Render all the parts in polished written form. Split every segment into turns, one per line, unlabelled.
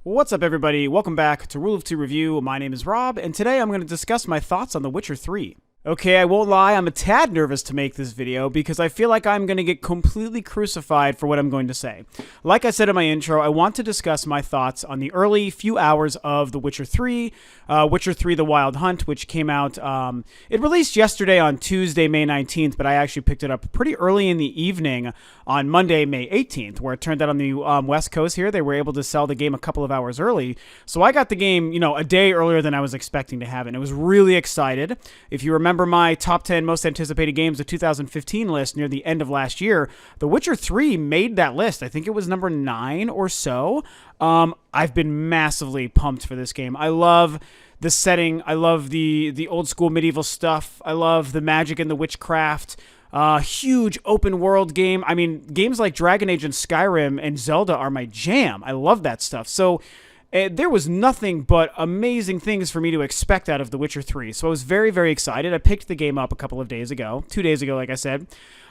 What's up, everybody? Welcome back to Rule of Two Review. My name is Rob, and today I'm going to discuss my thoughts on The Witcher 3. Okay, I won't lie, I'm a tad nervous to make this video because I feel like I'm going to get completely crucified for what I'm going to say. Like I said in my intro, I want to discuss my thoughts on the early few hours of The Witcher 3, Witcher 3 The Wild Hunt, which came out, it released yesterday on Tuesday, May 19th, but I actually picked it up pretty early in the evening on Monday, May 18th, where it turned out on the West Coast here, they were able to sell the game a couple of hours early. So I got the game, a day earlier than I was expecting to have it, and I was really excited. If you remember my top 10 most anticipated games of 2015 list near the end of last year, The Witcher 3 made that list. I think it was number 9 or so. I've been massively pumped for this game. I love the setting. I love the old school medieval stuff. I love the magic and the witchcraft. Huge open world game. I mean, games like Dragon Age and Skyrim and Zelda are my jam. I love that stuff. So there was nothing but amazing things for me to expect out of The Witcher 3. So I was very, very excited. I picked the game up a couple of days ago, 2 days ago, like I said.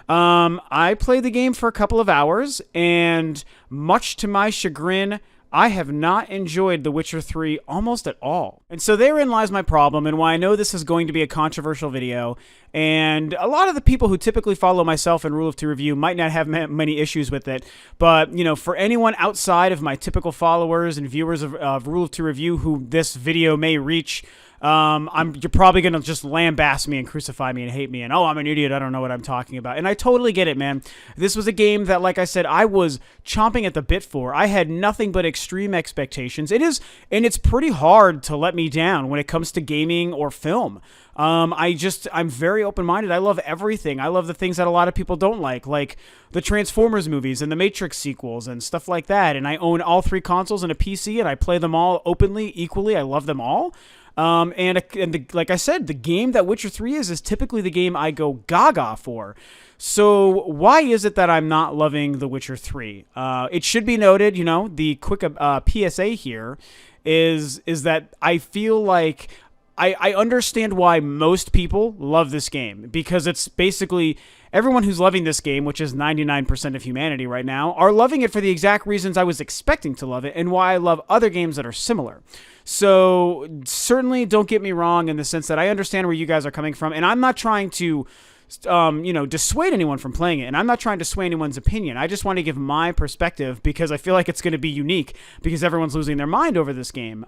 I played the game for a couple of hours, and much to my chagrin, I have not enjoyed The Witcher 3 almost at all. And so therein lies my problem, and why I know this is going to be a controversial video. And a lot of the people who typically follow myself and Rule of Two Review might not have many issues with it. But, for anyone outside of my typical followers and viewers of Rule of Two Review who this video may reach, you're probably going to just lambast me and crucify me and hate me and, oh, I'm an idiot, I don't know what I'm talking about. And I totally get it, man. This was a game that, like I said, I was chomping at the bit for. I had nothing but extreme expectations. It's pretty hard to let me down when it comes to gaming or film. I'm very open-minded. I love everything. I love the things that a lot of people don't like the Transformers movies and the Matrix sequels and stuff like that. And I own all 3 consoles and a PC, and I play them all openly, equally. I love them all. Like I said, the game that Witcher 3 is typically the game I go gaga for. So why is it that I'm not loving The Witcher 3? It should be noted, the quick PSA here is that I feel like I understand why most people love this game, because it's basically everyone who's loving this game, which is 99% of humanity right now, are loving it for the exact reasons I was expecting to love it and why I love other games that are similar. So certainly don't get me wrong in the sense that I understand where you guys are coming from, and I'm not trying to dissuade anyone from playing it, and I'm not trying to sway anyone's opinion. I just want to give my perspective because I feel like it's going to be unique because everyone's losing their mind over this game.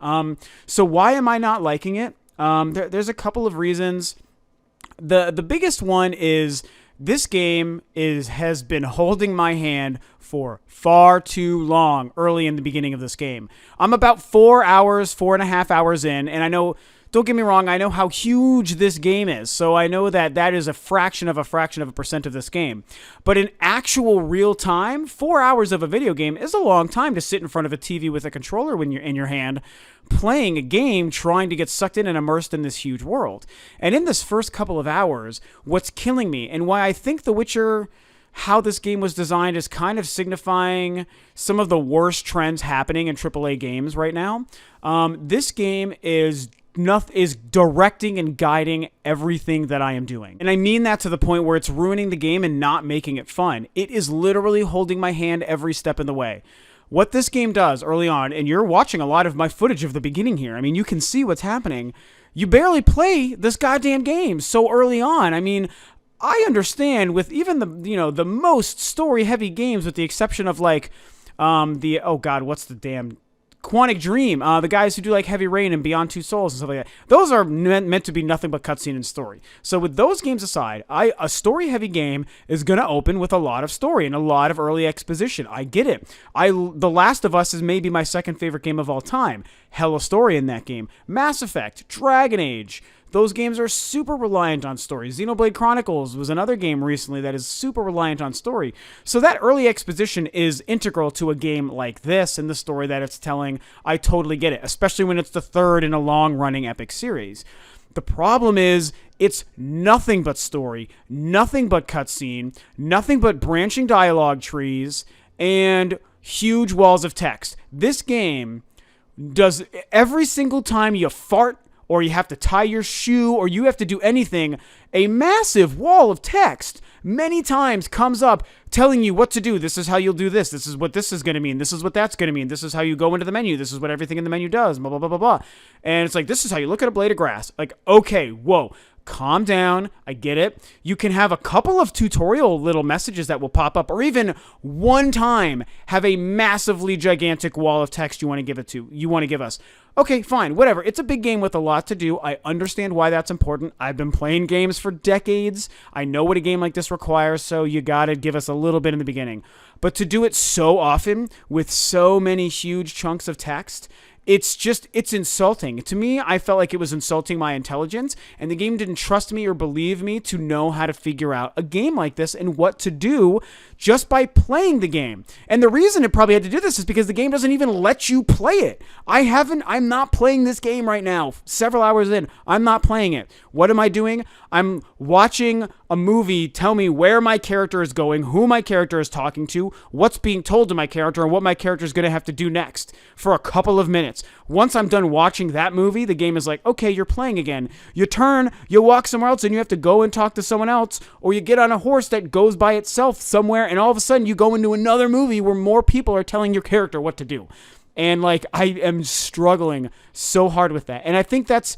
So why am I not liking it? There's a couple of reasons. The biggest one is this game has been holding my hand for far too long early in the beginning of this game. I'm about 4.5 hours in, and I know, don't get me wrong, I know how huge this game is, so I know that is a fraction of a percent of this game. But in actual real time, 4 hours of a video game is a long time to sit in front of a TV with a controller when you're in your hand, playing a game, trying to get sucked in and immersed in this huge world. And in this first couple of hours, what's killing me, and why I think The Witcher, how this game was designed, is kind of signifying some of the worst trends happening in AAA games right now. This game is directing and guiding everything that I am doing. And I mean that to the point where it's ruining the game and not making it fun. It is literally holding my hand every step in the way. What this game does early on, and you're watching a lot of my footage of the beginning here, I mean, you can see what's happening. You barely play this goddamn game so early on. I mean, I understand with even the most story-heavy games, with the exception of what's the damn Quantic Dream, the guys who do Heavy Rain and Beyond Two Souls and stuff like that, those are meant to be nothing but cutscene and story. So with those games aside, a story-heavy game is going to open with a lot of story and a lot of early exposition. I get it. The Last of Us is maybe my second favorite game of all time. Hella story in that game. Mass Effect, Dragon Age. Those games are super reliant on story. Xenoblade Chronicles was another game recently that is super reliant on story. So that early exposition is integral to a game like this and the story that it's telling. I totally get it, especially when it's the third in a long-running epic series. The problem is it's nothing but story, nothing but cutscene, nothing but branching dialogue trees, and huge walls of text. This game does, every single time you fart or you have to tie your shoe, or you have to do anything, a massive wall of text many times comes up telling you what to do. This is how you'll do this. This is what this is going to mean. This is what that's going to mean. This is how you go into the menu. This is what everything in the menu does, blah, blah, blah, blah, blah. And it's like, this is how you look at a blade of grass. Like, okay, whoa. Calm down. I get it. You can have a couple of tutorial little messages that will pop up, or even one time have a massively gigantic wall of text you want to give us. Okay, fine, whatever. It's a big game with a lot to do. I understand why that's important. I've been playing games for decades. I know what a game like this requires, so you gotta give us a little bit in the beginning. But to do it so often with so many huge chunks of text, it's insulting. To me, I felt like it was insulting my intelligence, and the game didn't trust me or believe me to know how to figure out a game like this and what to do just by playing the game. And the reason it probably had to do this is because the game doesn't even let you play it. I'm not playing this game right now. Several hours in, I'm not playing it. What am I doing? I'm watching a movie tell me where my character is going, who my character is talking to, what's being told to my character, and what my character is going to have to do next for a couple of minutes. Once I'm done watching that movie, the game is like, okay, you're playing again. You turn, you walk somewhere else, and you have to go and talk to someone else, or you get on a horse that goes by itself somewhere, and all of a sudden you go into another movie where more people are telling your character what to do. And like, I am struggling so hard with that. And I think that's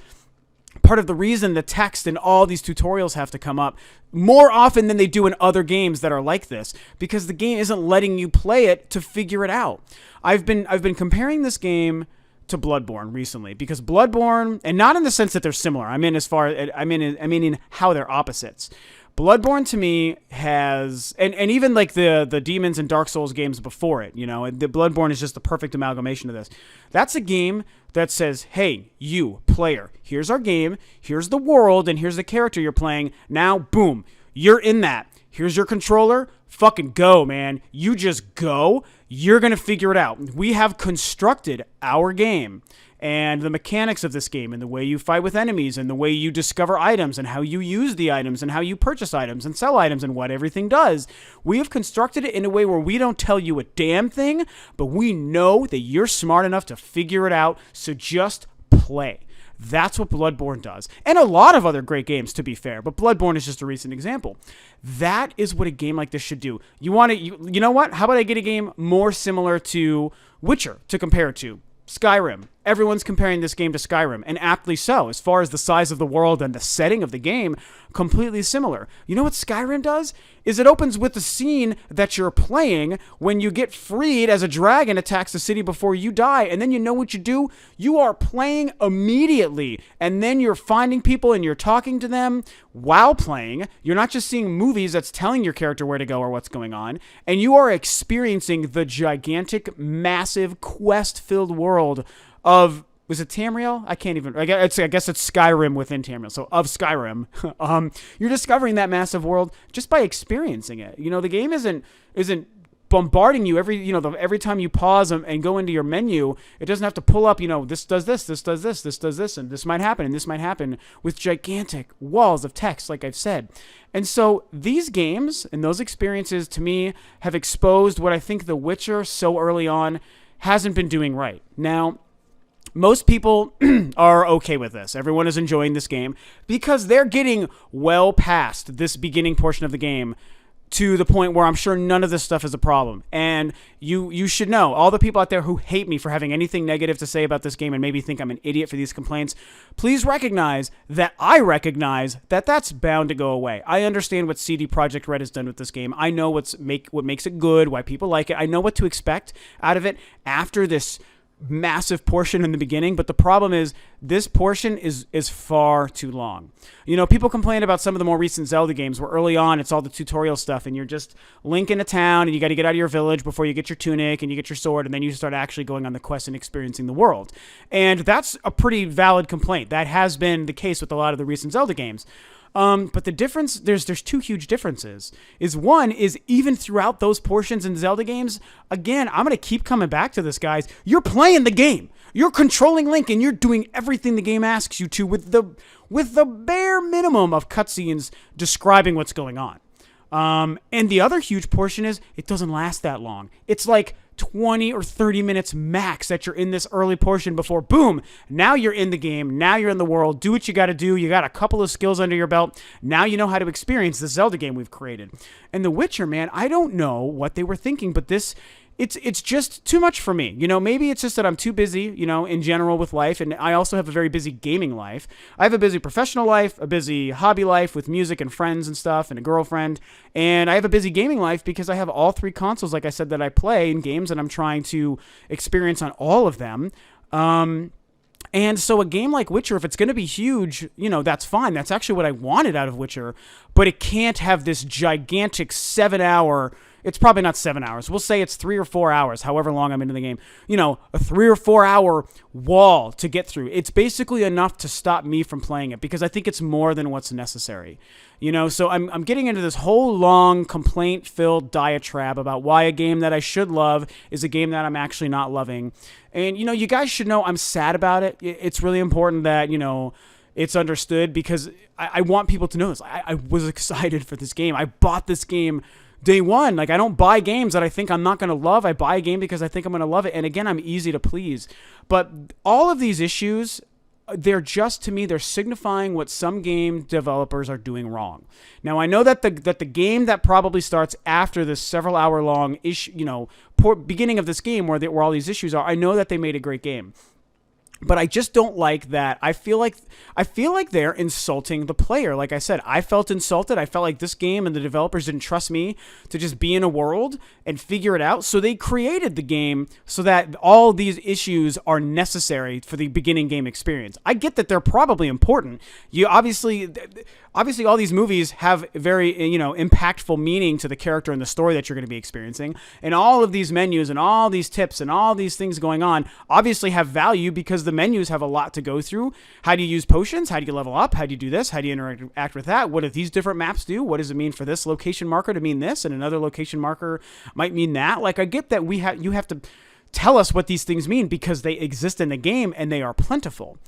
part of the reason the text in all these tutorials have to come up more often than they do in other games that are like this, because the game isn't letting you play it to figure it out. I've been comparing this game to Bloodborne recently, because Bloodborne, and not in the sense that they're similar, I mean in how they're opposites. Bloodborne to me has, and even like the Demons and Dark Souls games before it, you know, the Bloodborne is just the perfect amalgamation of this. That's a game that says, hey, you, player, here's our game, here's the world, and here's the character you're playing. Now, boom, you're in that. Here's your controller. Fucking go, man. You just go. You're going to figure it out. We have constructed our game and the mechanics of this game and the way you fight with enemies and the way you discover items and how you use the items and how you purchase items and sell items and what everything does. We have constructed it in a way where we don't tell you a damn thing, but we know that you're smart enough to figure it out, so just play. That's what Bloodborne does. And a lot of other great games, to be fair, but Bloodborne is just a recent example. That is what a game like this should do. You know what? How about I get a game more similar to Witcher to compare it to? Skyrim. Everyone's comparing this game to Skyrim, and aptly so. As far as the size of the world and the setting of the game, completely similar. You know what Skyrim does? Is it opens with the scene that you're playing when you get freed as a dragon attacks the city before you die, and then you know what you do? You are playing immediately, and then you're finding people and you're talking to them while playing. You're not just seeing movies that's telling your character where to go or what's going on, and you are experiencing the gigantic, massive, quest-filled world of, was it Tamriel? I guess it's Skyrim within Tamriel. So of Skyrim, you're discovering that massive world just by experiencing it. You know, the game isn't bombarding you every time you pause and go into your menu. It doesn't have to pull up, this does this, this does this, this does this, and this might happen, and this might happen, with gigantic walls of text, like I've said. And so these games and those experiences, to me, have exposed what I think The Witcher so early on hasn't been doing right. Now, most people are okay with this. Everyone is enjoying this game because they're getting well past this beginning portion of the game to the point where I'm sure none of this stuff is a problem. And you should know, all the people out there who hate me for having anything negative to say about this game and maybe think I'm an idiot for these complaints, please recognize that I recognize that that's bound to go away. I understand what CD Projekt Red has done with this game. I know what makes it good, why people like it. I know what to expect out of it after this massive portion in the beginning, but the problem is this portion is far too long. People complain about some of the more recent Zelda games where early on it's all the tutorial stuff and you're just Link in a town and you got to get out of your village before you get your tunic and you get your sword, and then you start actually going on the quest and experiencing the world. And that's a pretty valid complaint. That has been the case with a lot of the recent Zelda games. But the difference, there's two huge differences. One is even throughout those portions in Zelda games, again, I'm going to keep coming back to this, guys. You're playing the game. You're controlling Link and you're doing everything the game asks you to with the bare minimum of cutscenes describing what's going on. And the other huge portion is it doesn't last that long. It's like 20 or 30 minutes max that you're in this early portion before, boom, now you're in the game, now you're in the world, do what you got to do, you got a couple of skills under your belt, now you know how to experience the Zelda game we've created. And The Witcher, man, I don't know what they were thinking, but it's just too much for me. Maybe it's just that I'm too busy, in general with life. And I also have a very busy gaming life. I have a busy professional life, a busy hobby life with music and friends and stuff and a girlfriend. And I have a busy gaming life because I have all 3 consoles, like I said, that I play in games, and I'm trying to experience on all of them. And so a game like Witcher, if it's going to be huge, that's fine. That's actually what I wanted out of Witcher. But it can't have this gigantic 7-hour... It's probably not 7 hours. We'll say it's 3 or 4 hours, however long I'm into the game. A 3 or 4 hour wall to get through. It's basically enough to stop me from playing it because I think it's more than what's necessary. So I'm getting into this whole long complaint-filled diatribe about why a game that I should love is a game that I'm actually not loving. And, you guys should know I'm sad about it. It's really important that, it's understood because I want people to know this. I was excited for this game. I bought this game day one. Like, I don't buy games that I think I'm not going to love. I buy a game because I think I'm going to love it. And again, I'm easy to please. But all of these issues, they're just, to me, they're signifying what some game developers are doing wrong. Now, I know that the game that probably starts after this several hour long issue, beginning of this game where all these issues are, I know that they made a great game. But I just don't like that. I feel like they're insulting the player. Like I said, I felt insulted. I felt like this game and the developers didn't trust me to just be in a world and figure it out. So they created the game so that all these issues are necessary for the beginning game experience. I get that they're probably important. You obviously all these movies have very, impactful meaning to the character and the story that you're going to be experiencing. And all of these menus and all these tips and all these things going on obviously have value because the menus have a lot to go through. How do you use potions? How do you level up? How do you do this? How do you interact with that? What do these different maps do? What does it mean for this location marker to mean this and another location marker might mean that? Like, I get that you have to tell us what these things mean because they exist in the game and they are plentiful.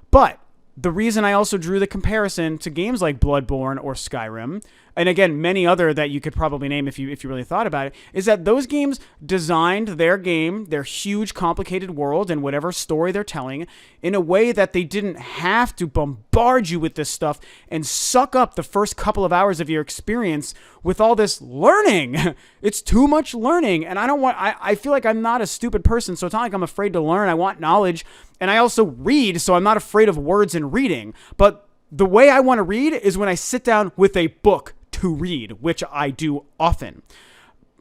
But the reason I also drew the comparison to games like Bloodborne or Skyrim, and again, many other that you could probably name if you really thought about it, is that those games designed their game, their huge, complicated world, and whatever story they're telling in a way that they didn't have to bombard you with this stuff and suck up the first couple of hours of your experience with all this learning. It's too much learning, and I feel like I'm not a stupid person, so it's not like I'm afraid to learn. I want knowledge, and I also read, so I'm not afraid of words and reading. But the way I want to read is when I sit down with a book to read, which I do often.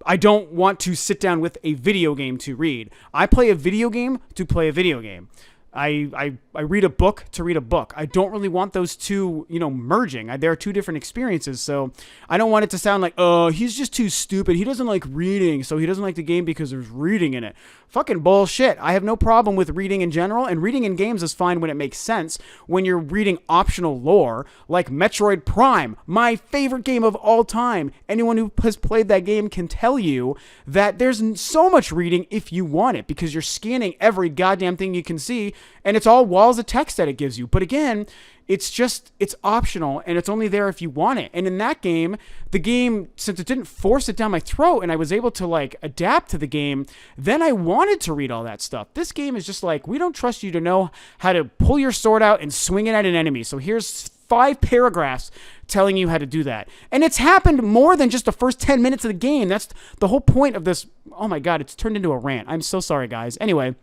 I don't want to sit down with a video game to read. I play a video game to play a video game. I read a book to read a book. I don't really want those two, merging. There are two different experiences, so I don't want it to sound like, oh, he's just too stupid. He doesn't like reading, so he doesn't like the game because there's reading in it. Fucking bullshit. I have no problem with reading in general, and reading in games is fine when it makes sense. When you're reading optional lore, like Metroid Prime, my favorite game of all time. Anyone who has played that game can tell you that there's so much reading if you want it, because you're scanning every goddamn thing you can see, and it's all walls of text that it gives you. But again, it's optional, and it's only there if you want it. And in that game, the game, since it didn't force it down my throat and I was able to adapt to the game, then I wanted to read all that stuff. This game is just like, we don't trust you to know how to pull your sword out and swing it at an enemy. So here's 5 paragraphs telling you how to do that. And it's happened more than just the first 10 minutes of the game. That's the whole point of this. Oh my God, it's turned into a rant. I'm so sorry, guys. Anyway,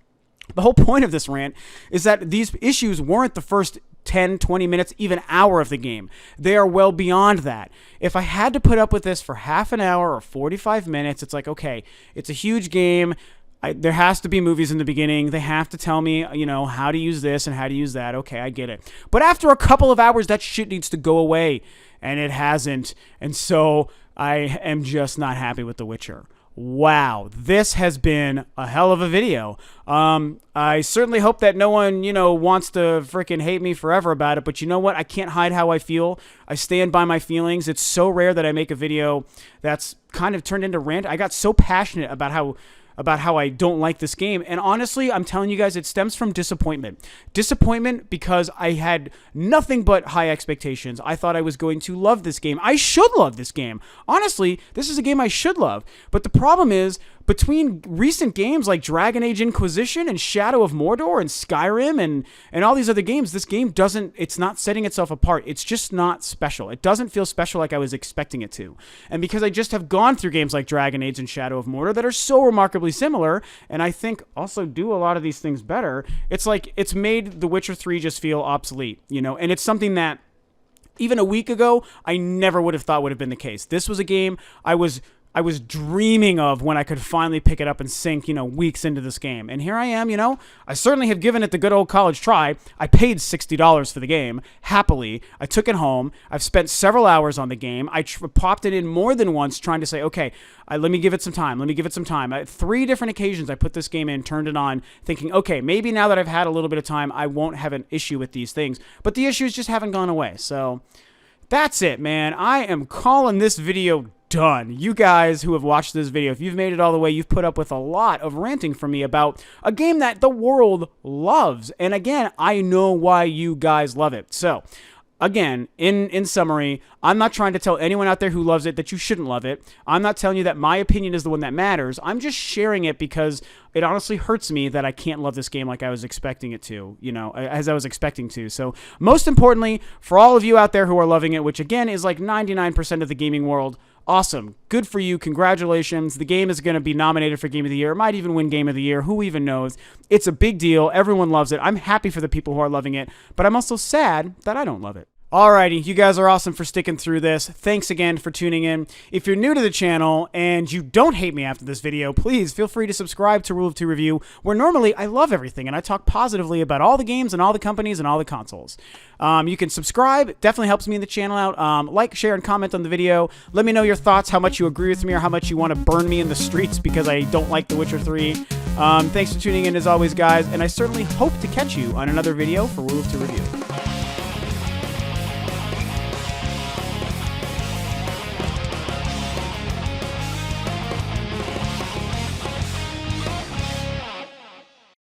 the whole point of this rant is that these issues weren't the first 10, 20 minutes, even hour of the game. They are well beyond that. If I had to put up with this for half an hour or 45 minutes, it's like, okay, it's a huge game. There has to be movies in the beginning. They have to tell me, how to use this and how to use that. Okay, I get it. But after a couple of hours, that shit needs to go away. And it hasn't. And so I am just not happy with The Witcher. Wow, this has been a hell of a video. I certainly hope that no one, wants to freaking hate me forever about it. But you know what? I can't hide how I feel. I stand by my feelings. It's so rare that I make a video that's kind of turned into rant. I got so passionate about how I don't like this game. And honestly, I'm telling you guys, it stems from disappointment. Disappointment because I had nothing but high expectations. I thought I was going to love this game. I should love this game. Honestly, this is a game I should love. But the problem is, between recent games like Dragon Age Inquisition and Shadow of Mordor and Skyrim and all these other games, this game it's not setting itself apart. It's just not special. It doesn't feel special like I was expecting it to. And because I just have gone through games like Dragon Age and Shadow of Mordor that are so remarkably similar, and I think also do a lot of these things better, it's like it's made The Witcher 3 just feel obsolete, you know? And it's something that even a week ago, I never would have thought would have been the case. This was a game I was dreaming of when I could finally pick it up and sink, you know, weeks into this game. And here I am, you know, I certainly have given it the good old college try. I paid $60 for the game, happily. I took it home. I've spent several hours on the game. I popped it in more than once trying to say, okay, let me give it some time. Let me give it some time. At 3 different occasions, I put this game in, turned it on, thinking, okay, maybe now that I've had a little bit of time, I won't have an issue with these things. But the issues just haven't gone away. So that's it, man. I am calling this video done. You guys who have watched this video, if you've made it all the way, you've put up with a lot of ranting from me about a game that the world loves. And again, I know why you guys love it. So again, in summary, I'm not trying to tell anyone out there who loves it that you shouldn't love it. I'm not telling you that my opinion is the one that matters. I'm just sharing it because it honestly hurts me that I can't love this game like I was expecting it to, you know, as I was expecting to. So most importantly, for all of you out there who are loving it, which again is like 99% of the gaming world, awesome. Good for you. Congratulations. The game is going to be nominated for Game of the Year. It might even win Game of the Year. Who even knows? It's a big deal. Everyone loves it. I'm happy for the people who are loving it, but I'm also sad that I don't love it. Alrighty, you guys are awesome for sticking through this. Thanks again for tuning in. If you're new to the channel and you don't hate me after this video, please feel free to subscribe to Rule of Two Review, where normally I love everything and I talk positively about all the games and all the companies and all the consoles. You can subscribe. It definitely helps me in the channel out. Like, share, and comment on the video. Let me know your thoughts, how much you agree with me or how much you want to burn me in the streets because I don't like The Witcher 3. Thanks for tuning in as always, guys, and I certainly hope to catch you on another video for Rule of Two Review.